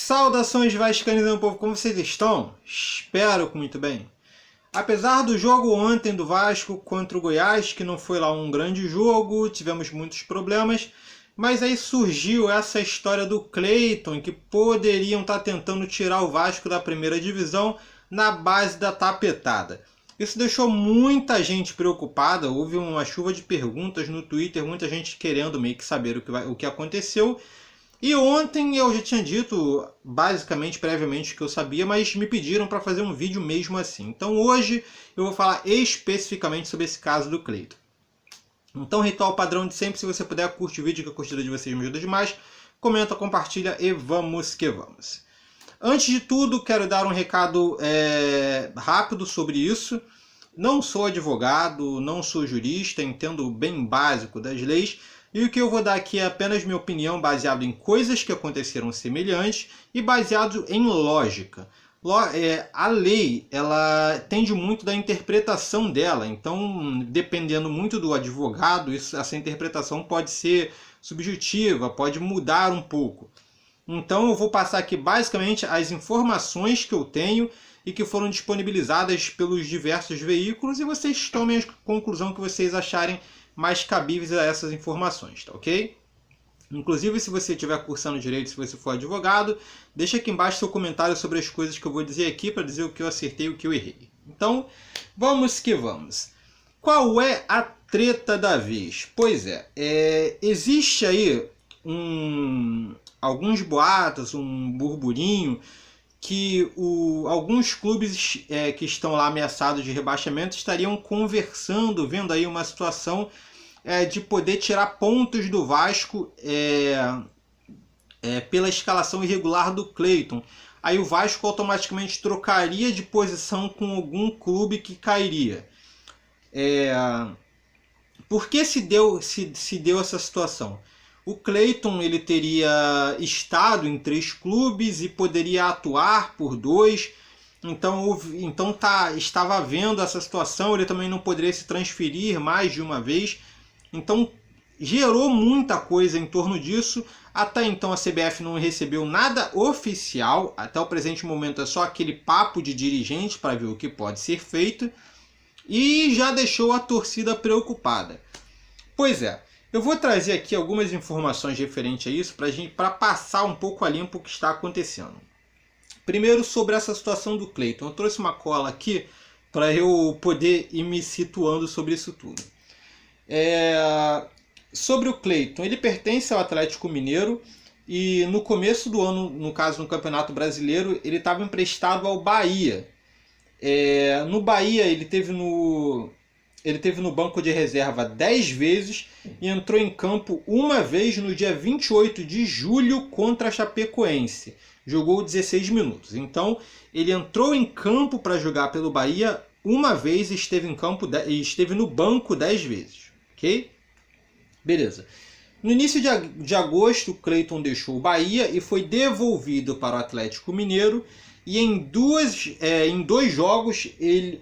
Saudações vascaínos, meu povo, como vocês estão? Espero que muito bem. Apesar do jogo ontem do Vasco contra o Goiás, que não foi lá um grande jogo, tivemos muitos problemas, mas aí surgiu essa história do Cleiton, que poderiam estar tentando tirar o Vasco da primeira divisão na base da tapetada. Isso deixou muita gente preocupada, houve uma chuva de perguntas no Twitter, muita gente querendo meio que saber o que aconteceu. E ontem eu já tinha dito, basicamente, previamente, o que eu sabia, mas me pediram para fazer um vídeo mesmo assim. Então hoje eu vou falar especificamente sobre esse caso do Cleiton. Então, ritual padrão de sempre, se você puder, curte o vídeo, que a curtida de vocês me ajuda demais. Comenta, compartilha e vamos que vamos. Antes de tudo, quero dar um recado rápido sobre isso. Não sou advogado, não sou jurista, entendo bem básico das leis. E o que eu vou dar aqui é apenas minha opinião baseado em coisas que aconteceram semelhantes e baseado em lógica. A lei, ela tende muito da interpretação dela, então dependendo muito do advogado, essa interpretação pode ser subjetiva, pode mudar um pouco. Então eu vou passar aqui basicamente as informações que eu tenho e que foram disponibilizadas pelos diversos veículos e vocês tomem a conclusão que vocês acharem mais cabíveis a essas informações, tá ok? Inclusive, se você estiver cursando direito, se você for advogado, deixa aqui embaixo seu comentário sobre as coisas que eu vou dizer aqui para dizer o que eu acertei e o que eu errei. Então, vamos que vamos. Qual é a treta da vez? Pois existe aí alguns boatos, um burburinho, que alguns clubes que estão lá ameaçados de rebaixamento estariam conversando, vendo aí uma situação de poder tirar pontos do Vasco pela escalação irregular do Cleiton. Aí o Vasco automaticamente trocaria de posição com algum clube que cairia. Por que se deu essa situação? O Cleiton ele teria estado em 3 clubes e poderia atuar por 2. Então estava havendo essa situação, ele também não poderia se transferir mais de uma vez. Então gerou muita coisa em torno disso. Até então a CBF não recebeu nada oficial. Até o presente momento é só aquele papo de dirigente para ver o que pode ser feito. E já deixou a torcida preocupada. Pois é. Eu vou trazer aqui algumas informações referentes a isso para passar um pouco a limpo o que está acontecendo. Primeiro, sobre essa situação do Cleiton. Eu trouxe uma cola aqui para eu poder ir me situando sobre isso tudo. Sobre o Cleiton, ele pertence ao Atlético Mineiro e no começo do ano, no caso no Campeonato Brasileiro, ele estava emprestado ao Bahia. No Bahia, ele teve no banco de reserva 10 vezes e entrou em campo uma vez no dia 28 de julho contra a Chapecoense. Jogou 16 minutos. Então, ele entrou em campo para jogar pelo Bahia uma vez e esteve no banco 10 vezes. Ok? Beleza. No início de agosto, o Cleiton deixou o Bahia e foi devolvido para o Atlético Mineiro. E em 2 jogos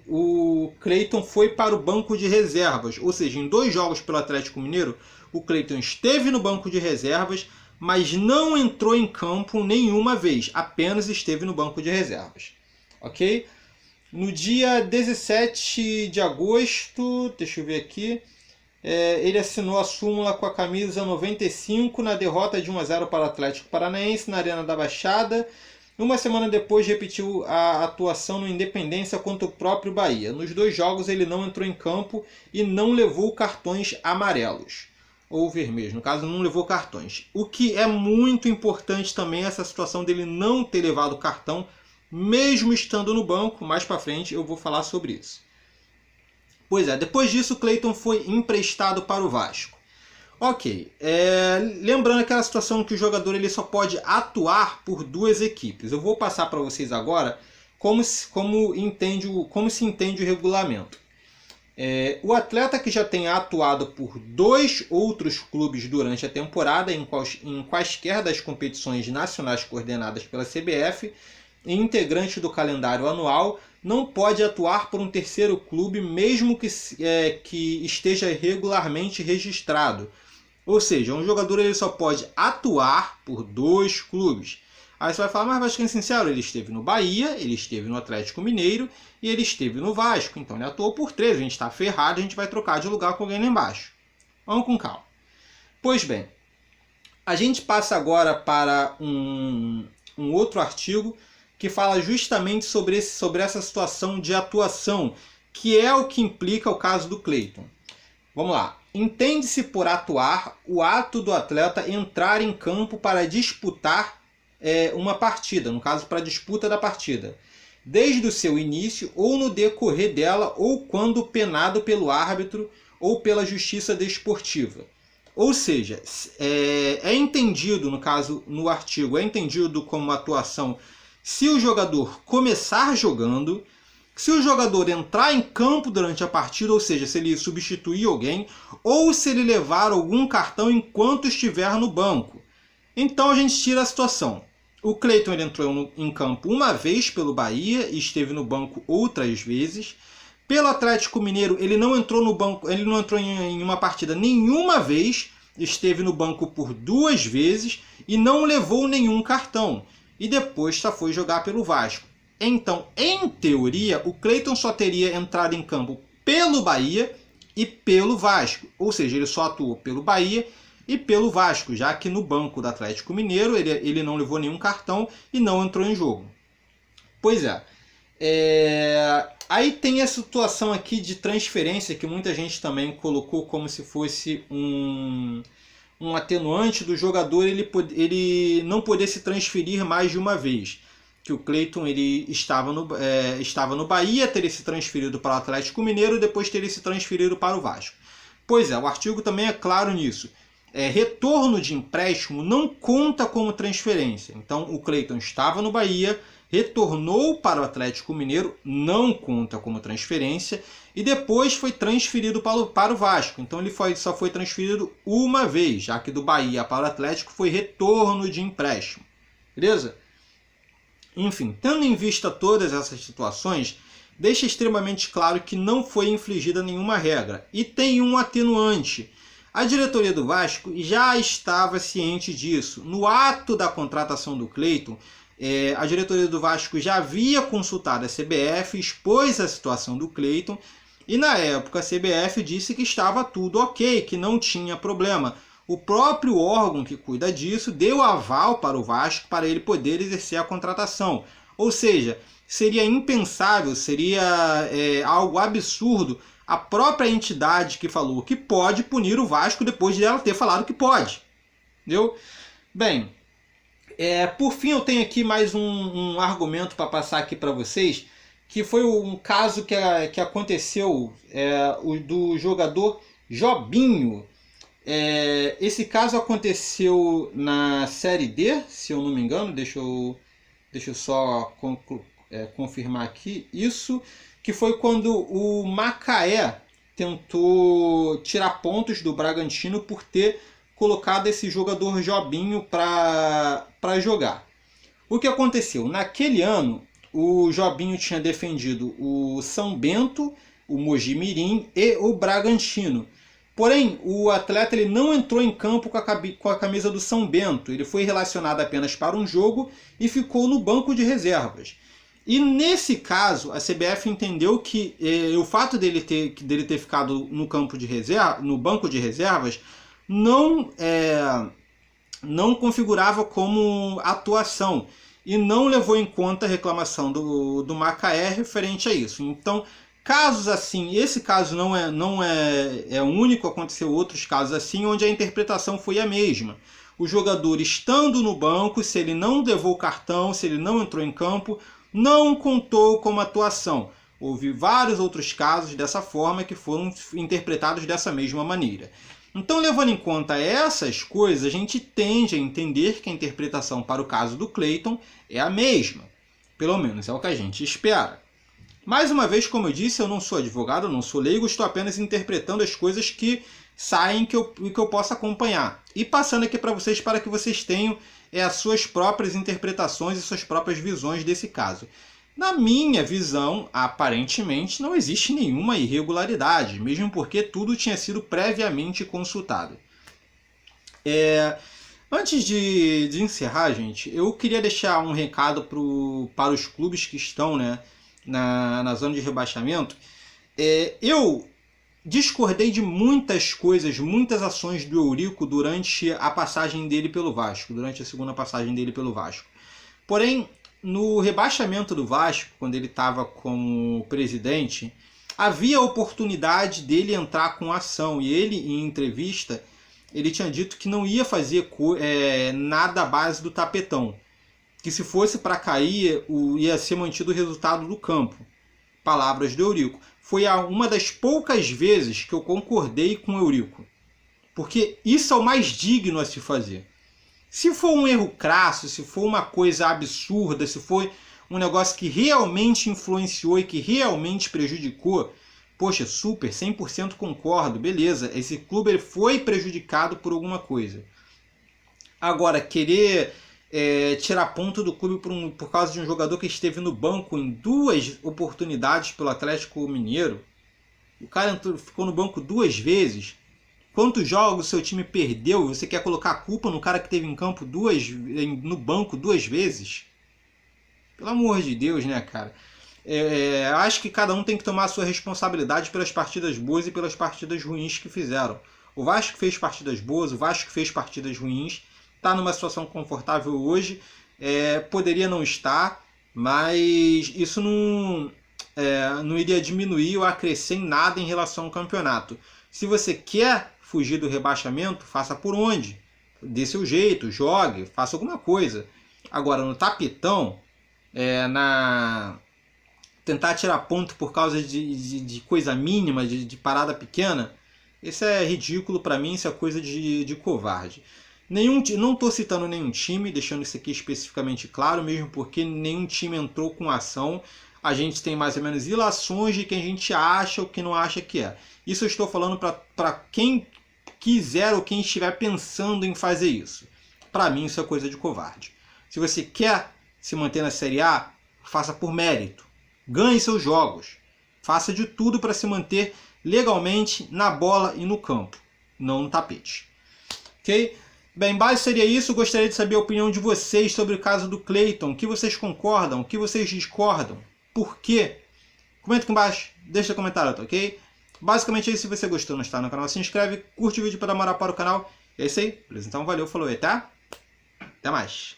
o Cleiton foi para o banco de reservas. Ou seja, em 2 jogos pelo Atlético Mineiro, o Cleiton esteve no banco de reservas, mas não entrou em campo nenhuma vez. Apenas esteve no banco de reservas. Ok? No dia 17 de agosto, deixa eu ver aqui, ele assinou a súmula com a camisa 95 na derrota de 1-0 para o Atlético Paranaense na Arena da Baixada. Uma semana depois repetiu a atuação no Independência contra o próprio Bahia. Nos 2 jogos ele não entrou em campo e não levou cartões amarelos. Ou vermelhos, no caso não levou cartões. O que é muito importante também é essa situação dele não ter levado cartão, mesmo estando no banco. Mais para frente eu vou falar sobre isso. Pois depois disso o Cleiton foi emprestado para o Vasco. Ok, lembrando aquela situação que o jogador ele só pode atuar por 2 equipes. Eu vou passar para vocês agora como se entende o regulamento. O atleta que já tem atuado por 2 outros clubes durante a temporada, em quaisquer das competições nacionais coordenadas pela CBF, e integrante do calendário anual, não pode atuar por um terceiro clube, mesmo que esteja regularmente registrado. Ou seja, um jogador ele só pode atuar por 2 clubes. Aí você vai falar, mas Vascaíno Sincero, ele esteve no Bahia, ele esteve no Atlético Mineiro e ele esteve no Vasco. Então ele atuou por 3, a gente está ferrado, a gente vai trocar de lugar com alguém lá embaixo. Vamos com calma. Pois bem, a gente passa agora para um outro artigo que fala justamente sobre essa situação de atuação, que é o que implica o caso do Cleiton. Vamos lá. Entende-se por atuar o ato do atleta entrar em campo para disputar uma partida, no caso, para a disputa da partida, desde o seu início ou no decorrer dela, ou quando penado pelo árbitro ou pela justiça desportiva. Ou seja, é entendido, no caso, no artigo, é entendido como atuação se o jogador começar jogando, se o jogador entrar em campo durante a partida, ou seja, se ele substituir alguém, ou se ele levar algum cartão enquanto estiver no banco. Então a gente tira a situação. O Cleiton ele entrou em campo uma vez pelo Bahia e esteve no banco outras vezes. Pelo Atlético Mineiro ele não entrou no banco, ele não entrou em uma partida nenhuma vez, esteve no banco por 2 vezes e não levou nenhum cartão. E depois só foi jogar pelo Vasco. Então, em teoria, o Cleiton só teria entrado em campo pelo Bahia e pelo Vasco. Ou seja, ele só atuou pelo Bahia e pelo Vasco, já que no banco do Atlético Mineiro ele não levou nenhum cartão e não entrou em jogo. Pois é. Aí tem a situação aqui de transferência que muita gente também colocou como se fosse um atenuante do jogador ele não poder se transferir mais de uma vez. Que o Cleiton ele estava no Bahia, teria se transferido para o Atlético Mineiro e depois teria se transferido para o Vasco. Pois é, o artigo também é claro nisso. Retorno de empréstimo não conta como transferência. Então o Cleiton estava no Bahia, retornou para o Atlético Mineiro, não conta como transferência, e depois foi transferido para o Vasco. Então ele só foi transferido uma vez, já que do Bahia para o Atlético foi retorno de empréstimo. Beleza? Enfim, tendo em vista todas essas situações, deixa extremamente claro que não foi infligida nenhuma regra. E tem um atenuante. A diretoria do Vasco já estava ciente disso. No ato da contratação do Cleiton, a diretoria do Vasco já havia consultado a CBF, expôs a situação do Cleiton, e na época a CBF disse que estava tudo ok, que não tinha problema. O próprio órgão que cuida disso deu aval para o Vasco para ele poder exercer a contratação. Ou seja, seria impensável, seria algo absurdo a própria entidade que falou que pode punir o Vasco depois de ela ter falado que pode. Entendeu? Bem, por fim eu tenho aqui mais um argumento para passar aqui para vocês, que foi um caso que aconteceu do jogador Jobinho. Esse caso aconteceu na Série D, se eu não me engano, deixa eu só confirmar aqui isso, que foi quando o Macaé tentou tirar pontos do Bragantino por ter colocado esse jogador Jobinho para jogar. O que aconteceu? Naquele ano, o Jobinho tinha defendido o São Bento, o Mogi Mirim e o Bragantino. Porém, o atleta ele não entrou em campo com a camisa do São Bento. Ele foi relacionado apenas para um jogo e ficou no banco de reservas. E nesse caso, a CBF entendeu que o fato dele ter ficado no banco de reservas não configurava como atuação e não levou em conta a reclamação do Macaé referente a isso. Então, casos assim, esse caso não é único, aconteceu outros casos assim, onde a interpretação foi a mesma. O jogador estando no banco, se ele não levou cartão, se ele não entrou em campo, não contou como atuação. Houve vários outros casos dessa forma que foram interpretados dessa mesma maneira. Então, levando em conta essas coisas, a gente tende a entender que a interpretação para o caso do Cleiton é a mesma. Pelo menos é o que a gente espera. Mais uma vez, como eu disse, eu não sou advogado, eu não sou leigo, estou apenas interpretando as coisas que saem que eu possa acompanhar. E passando aqui para que vocês tenham as suas próprias interpretações e suas próprias visões desse caso. Na minha visão, aparentemente, não existe nenhuma irregularidade, mesmo porque tudo tinha sido previamente consultado. Antes de encerrar, gente, eu queria deixar um recado para os clubes que estão, né, na zona de rebaixamento. Eu discordei de muitas coisas, muitas ações do Eurico durante a passagem dele pelo Vasco, durante a segunda passagem dele pelo Vasco. Porém, no rebaixamento do Vasco, quando ele estava como presidente, havia oportunidade dele entrar com ação. E ele, em entrevista, ele tinha dito que não ia fazer nada à base do tapetão. Que se fosse para cair, ia ser mantido o resultado do campo. Palavras do Eurico. Foi uma das poucas vezes que eu concordei com o Eurico. Porque isso é o mais digno a se fazer. Se for um erro crasso, se for uma coisa absurda, se for um negócio que realmente influenciou e que realmente prejudicou, poxa, super, 100% concordo, beleza, esse clube ele foi prejudicado por alguma coisa. Agora, querer tirar ponto do clube por causa de um jogador que esteve no banco em 2 oportunidades pelo Atlético Mineiro, o cara ficou no banco 2 vezes. Quantos jogos seu time perdeu? Você quer colocar a culpa no cara que teve em campo no banco 2 vezes? Pelo amor de Deus, né, cara? Acho que cada um tem que tomar a sua responsabilidade pelas partidas boas e pelas partidas ruins que fizeram. O Vasco fez partidas boas, o Vasco fez partidas ruins, está numa situação confortável hoje, poderia não estar, mas isso não iria diminuir ou acrescer em nada em relação ao campeonato. Se você quer fugir do rebaixamento, faça por onde? Dê seu jeito, jogue, faça alguma coisa. Agora, no tapetão, tentar tirar ponto por causa de coisa mínima, de parada pequena, isso é ridículo para mim, isso é coisa de covarde. Não estou citando nenhum time, deixando isso aqui especificamente claro, mesmo porque nenhum time entrou com ação. A gente tem mais ou menos ilações de quem a gente acha ou quem não acha que é. Isso eu estou falando para quem quiser ou quem estiver pensando em fazer isso. Para mim isso é coisa de covarde. Se você quer se manter na Série A, faça por mérito. Ganhe seus jogos. Faça de tudo para se manter legalmente na bola e no campo, não no tapete. Ok? Bem, base seria isso. Gostaria de saber a opinião de vocês sobre o caso do Cleiton. O que vocês concordam? O que vocês discordam? Por quê? Comenta aqui embaixo. Deixa seu comentário, tá ok? Basicamente é isso. Se você gostou, não está no canal, se inscreve, curte o vídeo para dar moral para o canal. É isso aí. Beleza? Então valeu, falou e até mais.